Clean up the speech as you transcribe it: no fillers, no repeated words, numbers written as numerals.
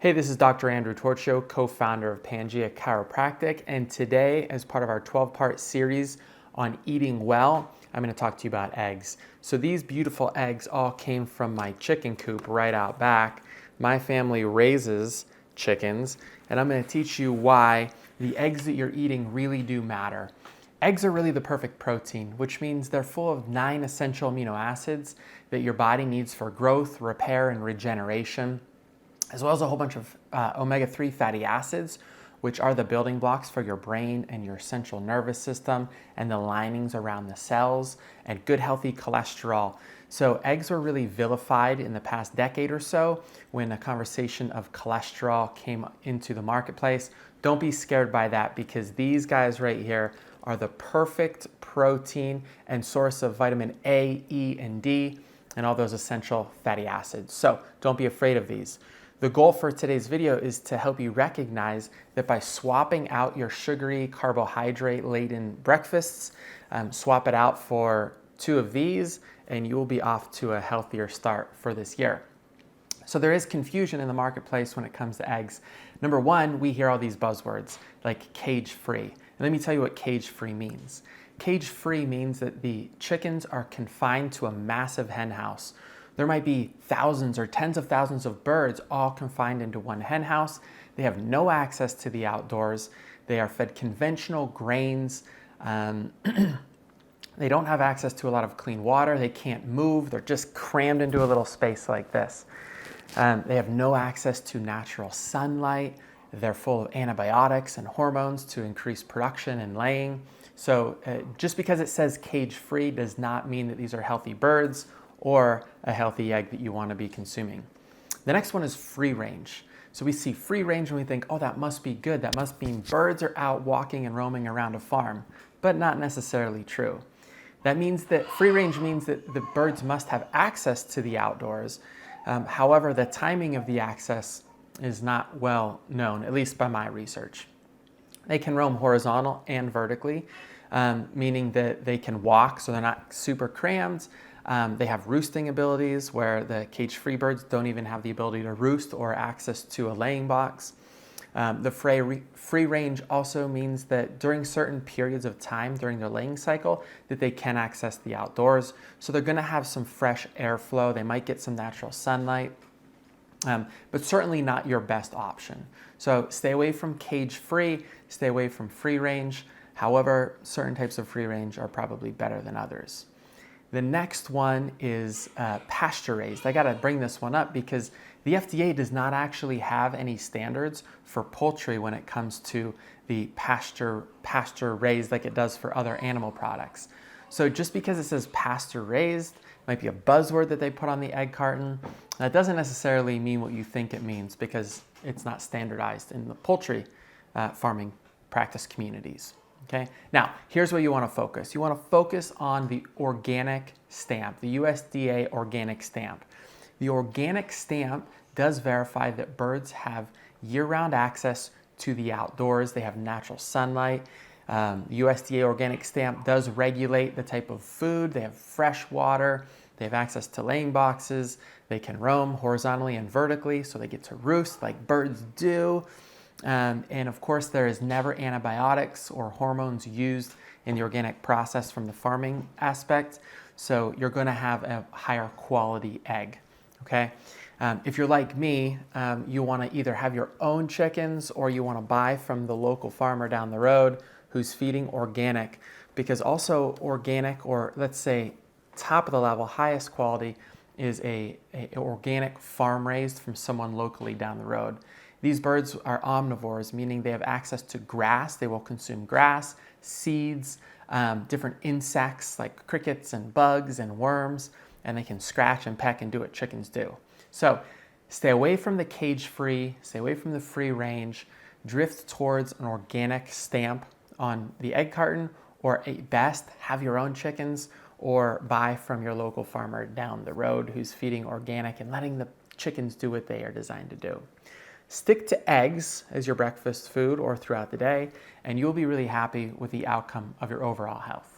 Hey, this is Dr. Andrew Torchio, co-founder of Pangea Chiropractic, and today, as part of our 12-part series on eating well, I'm going to talk to you about eggs. So these beautiful eggs all came from my chicken coop right out back. My family raises chickens, and I'm going to teach you why the eggs that you're eating really do matter. Eggs are really the perfect protein, which means they're full of 9 essential amino acids that your body needs for growth, repair, and regeneration, as well as a whole bunch of omega-3 fatty acids, which are the building blocks for your brain and your central nervous system and the linings around the cells, and good healthy cholesterol. So eggs were really vilified in the past decade or so when the conversation of cholesterol came into the marketplace. Don't be scared by that, because these guys right here are the perfect protein and source of vitamin A, E, and D, and all those essential fatty acids. So don't be afraid of these. The goal for today's video is to help you recognize that by swapping out your sugary, carbohydrate-laden breakfasts, swap it out for 2 of these, and you will be off to a healthier start for this year. So there is confusion in the marketplace when it comes to eggs. Number one, we hear all these buzzwords like cage-free. And let me tell you what cage-free means. Cage-free means that the chickens are confined to a massive hen house. There might be thousands or tens of thousands of birds all confined into one hen house. They have no access to the outdoors. They are fed conventional grains. They don't have access to a lot of clean water. They can't move. They're just crammed into a little space like this. They have no access to natural sunlight. They're full of antibiotics and hormones to increase production and laying. So just because it says cage-free does not mean that these are healthy birds or a healthy egg that you want to be consuming. The next one is free range. So we see free range and we think, oh, that must be good. That must mean birds are out walking and roaming around a farm, but not necessarily true. That means that free range means that the birds must have access to the outdoors. However, the timing of the access is not well known, at least by my research. They can roam horizontal and vertically, meaning that they can walk, so they're not super crammed. They have roosting abilities where the cage-free birds don't even have the ability to roost or access to a laying box. The free range also means that during certain periods of time during their laying cycle that they can access the outdoors. So they're going to have some fresh airflow. They might get some natural sunlight, but certainly not your best option. So stay away from cage-free, stay away from free range. However, certain types of free range are probably better than others. The next one is pasture-raised. I got to bring this one up because the FDA does not actually have any standards for poultry when it comes to the pasture-raised like it does for other animal products. So just because it says pasture-raised, might be a buzzword that they put on the egg carton, that doesn't necessarily mean what you think it means, because it's not standardized in the poultry farming practice communities. Okay. Now, here's where you want to focus. You want to focus on the organic stamp, the USDA organic stamp. The organic stamp does verify that birds have year-round access to the outdoors. They have natural sunlight. USDA organic stamp does regulate the type of food. They have fresh water. They have access to laying boxes. They can roam horizontally and vertically, so they get to roost like birds do. And of course, there is never antibiotics or hormones used in the organic process from the farming aspect. So you're going to have a higher quality egg. Okay. If you're like me, you want to either have your own chickens or you want to buy from the local farmer down the road who's feeding organic, because also organic, or let's say top of the level, highest quality, is a organic farm raised from someone locally down the road. These birds are omnivores, meaning they have access to grass. They will consume grass, seeds, different insects like crickets and bugs and worms, and they can scratch and peck and do what chickens do. So stay away from the cage-free, stay away from the free range, drift towards an organic stamp on the egg carton, or at best, have your own chickens or buy from your local farmer down the road who's feeding organic and letting the chickens do what they are designed to do. Stick to eggs as your breakfast food or throughout the day, and you'll be really happy with the outcome of your overall health.